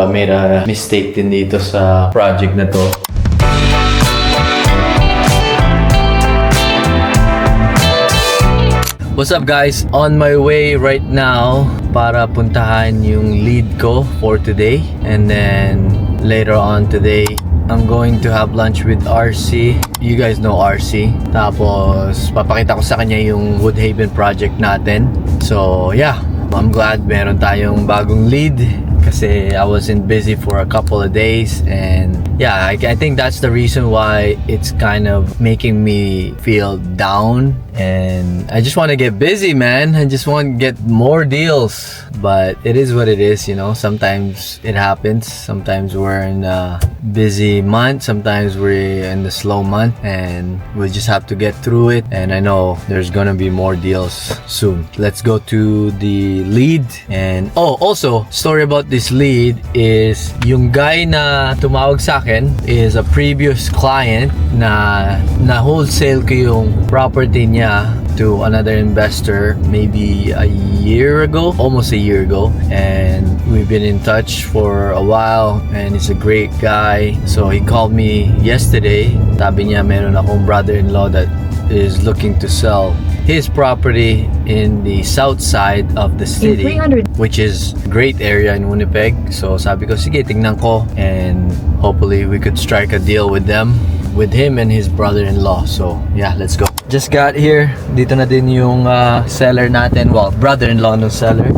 I made a mistake din dito sa project na to. What's up guys? On my way right now para puntahan yung lead ko for today. And then later on today, I'm going to have lunch with RC. You guys know RC. Tapos papakita ko sa kanya yung Woodhaven project natin. So yeah, I'm glad meron tayong bagong lead kasi I wasn't busy for a couple of days, and yeah, I think that's the reason why it's kind of making me feel down. And I just want to get busy, man. I just want to get more deals. But it is what it is, you know. Sometimes it happens. Sometimes we're in a busy month. Sometimes we're in the slow month. And we just have to get through it. And I know there's gonna be more deals soon. Let's go to the lead. And also, story about this lead is yung guy na tumawag sa akin is a previous client na wholesale ko yung property niya to another investor maybe a year ago, almost a year ago, and we've been in touch for a while, and he's a great guy. So he called me yesterday. Sabi niya meron akong brother-in-law that is looking to sell his property in the south side of the city, which is a great area in Winnipeg. So sabi ko, sige, tingnan ko, and hopefully we could strike a deal with him and his brother-in-law. So yeah, let's go. Just got here. Dito na din yung seller natin. Well, brother-in-law ng seller.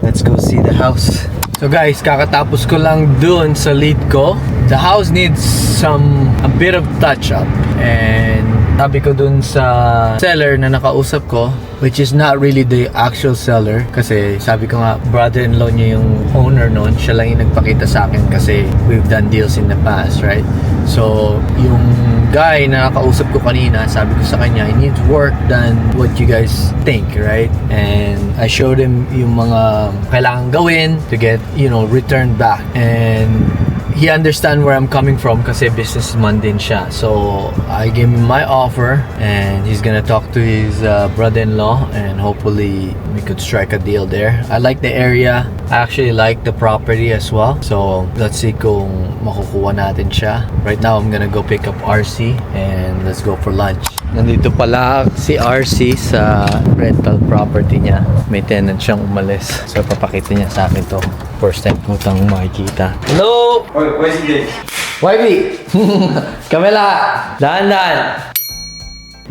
Let's go see the house. So guys, kakatapos ko lang dun sa lead ko. The house needs a bit of touch-up. And sabi ko dun sa seller na nakausap ko, which is not really the actual seller, kasi sabi ko nga, brother-in-law niya yung owner nun. Siya lang yung nagpakita sa akin kasi we've done deals in the past, right? So, yung guy na nakausap ko kanina, sabi ko sa kanya, he needs work than what you guys think, right? And I showed him yung mga kailangan gawin to get, return back. And he understand where I'm coming from kasi businessman din siya. So I gave him my offer, and he's gonna talk to his brother-in-law, and hopefully we could strike a deal there. I like the area. I actually like the property as well. So let's see kung makukuha natin siya. Right now I'm gonna go pick up RC and let's go for lunch. Nandito pala si RC sa rental property niya. May tenant siyang umalis. So papakita niya sa akin to. First time ko itang makikita. Hello! Where's he? Wifey! Camila! Dahan-dahan!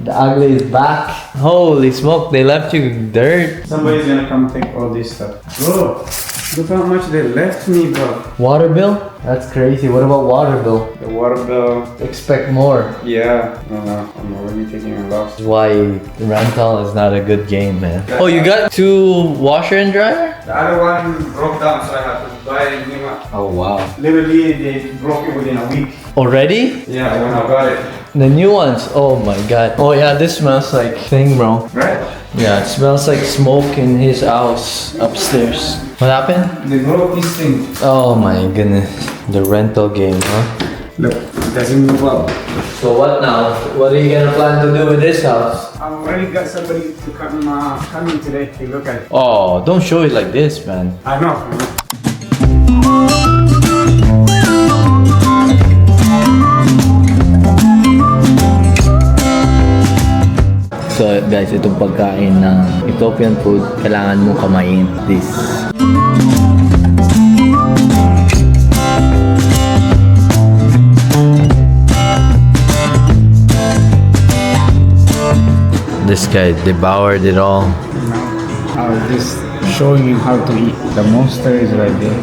The ugly is back. Holy smoke, they left you dirt. Somebody's gonna come take all this stuff. Bro, look how much they left me, bro. Water bill? That's crazy. What about water bill? The water bill. Expect more. Yeah. No, I'm already taking a loss. That's why rental is not a good game, man. Oh, you got 2 washer and dryer? The other one broke down, so I had to buy a new one. Oh, wow. Literally, they broke it within a week. Already? Yeah, when I got it. The new ones? Oh my god. Oh yeah, this smells like thing, bro. Right? Yeah, it smells like smoke in his house upstairs. What happened? They broke this thing. Oh my goodness. The rental game, huh? Look, it doesn't move up. So what now? What are you gonna plan to do with this house? I already got somebody to come in today to look at it. Oh, don't show it like this, man. I know. So guys, itong pagkain ng Ethiopian food, kailangan mong kamain this. This guy devoured it all. I was just showing him how to eat. The monster is right there.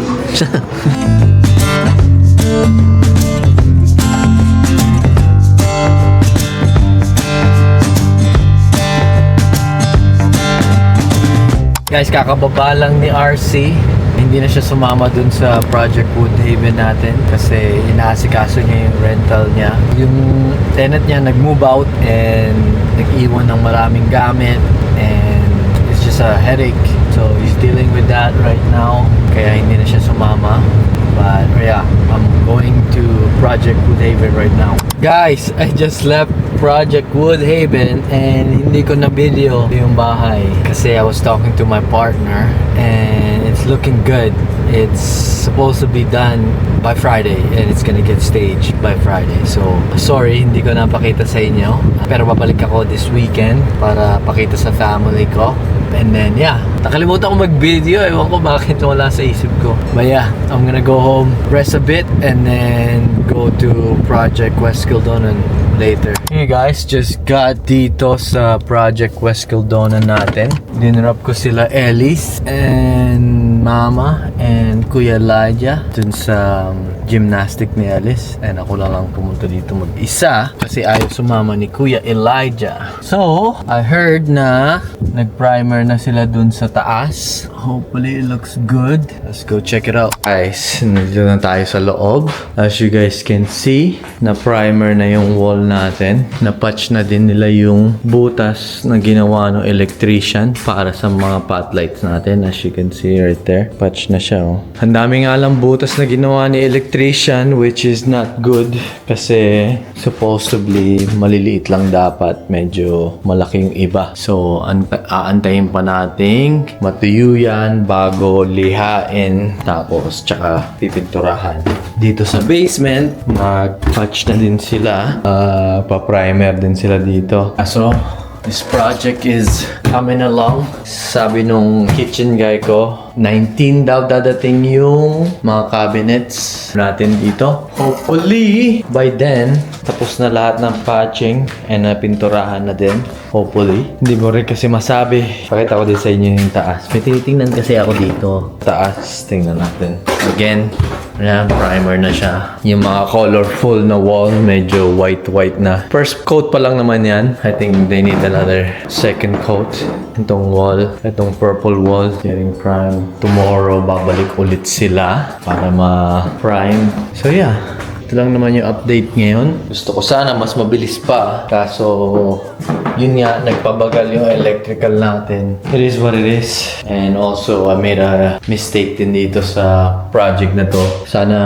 Guys, kakababa lang ni RC. Hindi na siya sumama dun sa Project Woodhaven natin kasi inaasikaso niya yung rental niya. Yung tenant niya nag-move out and nag-iwan ng maraming gamit, and it's just a headache. So he's dealing with that right now. Kaya hindi na siya sumama. But yeah, I'm going to Project Woodhaven right now. Guys, I just left Project Woodhaven and hindi ko na video yung bahay kasi I was talking to my partner and it's looking good. It's supposed to be done by Friday and it's gonna get staged by Friday. So, sorry, hindi ko napakita sa inyo. Pero babalik ako this weekend para pakita sa family ko. And then, yeah, nakalimutan ko mag-video. Ewan ko bakit wala sa isip ko. But yeah, I'm gonna go home, rest a bit, and then go to Project West Kildonan later. Hey guys, just got dito sa Project West Kildonan natin. Dinrop ko sila Ellis and Mama and Kuya Elijah dun sa gymnastic ni Ellis. And ako lang pumunta dito mag-isa kasi ayaw sumama ni Kuya Elijah. So, I heard na nag-primer na sila dun sa taas. Hopefully, it looks good. Let's go check it out. Guys, nandito na tayo sa loob. As you guys can see, na-primer na yung wall natin. Na-patch na din nila yung butas na ginawa ng electrician para sa mga pot lights natin. As you can see right there, patch na siya. Oh. Ang dami nga lang butas na ginawa ni electrician, which is not good kasi supposedly maliliit lang dapat. Medyo malaking iba. So, aantayin pa nating matuyo yan bago lihain tapos tsaka pipinturahan. Dito sa basement, mag-patch na din sila. Pa-primer din sila dito. So, this project is coming along. Sabi nung kitchen guy ko, 19 daw dadating yung mga cabinets natin dito. Hopefully, by then, tapos na lahat ng patching and napinturahan na din. Hopefully. Hindi mo rin kasi masabi. Pakita ko din sa inyo yung taas. May tinitingnan kasi ako dito. Taas, tingnan natin. Again, ayan, primer na siya. Yung mga colorful na wall, medyo white-white na. First coat pa lang naman yan. I think they need another second coat. Itong wall, itong purple wall, getting prime. Tomorrow, babalik ulit sila para ma-prime. So yeah, ito lang naman yung update ngayon. Gusto ko sana mas mabilis pa. Kaso, yun nga, nagpabagal yung electrical natin. It is what it is. And also, I made a mistake din dito sa project na to. Sana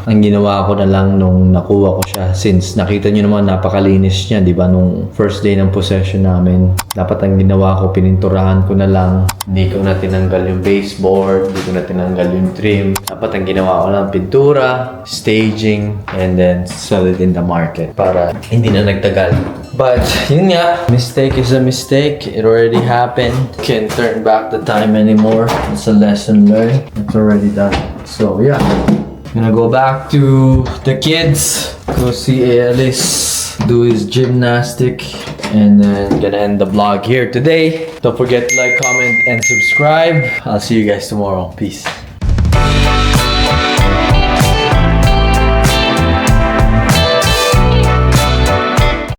ang ginawa ko na lang nung nakuha ko siya. Since nakita nyo naman, napakalinis niya, di ba? Nung first day ng possession namin. Dapat ang ginawa ko, pininturahan ko na lang. Hindi ko na tinanggal yung baseboard. Hindi ko na tinanggal yung trim. Dapat ang ginawa ko lang, pintura, staging, and then sell it in the market. Para hindi na nagtagal. But, yun nga, mistake is a mistake. It already happened. Can't turn back the time anymore. It's a lesson learned. It's already done. So, yeah. Gonna go back to the kids. Go see Ellis do his gymnastic. And then gonna end the vlog here today. Don't forget to like, comment, and subscribe. I'll see you guys tomorrow. Peace.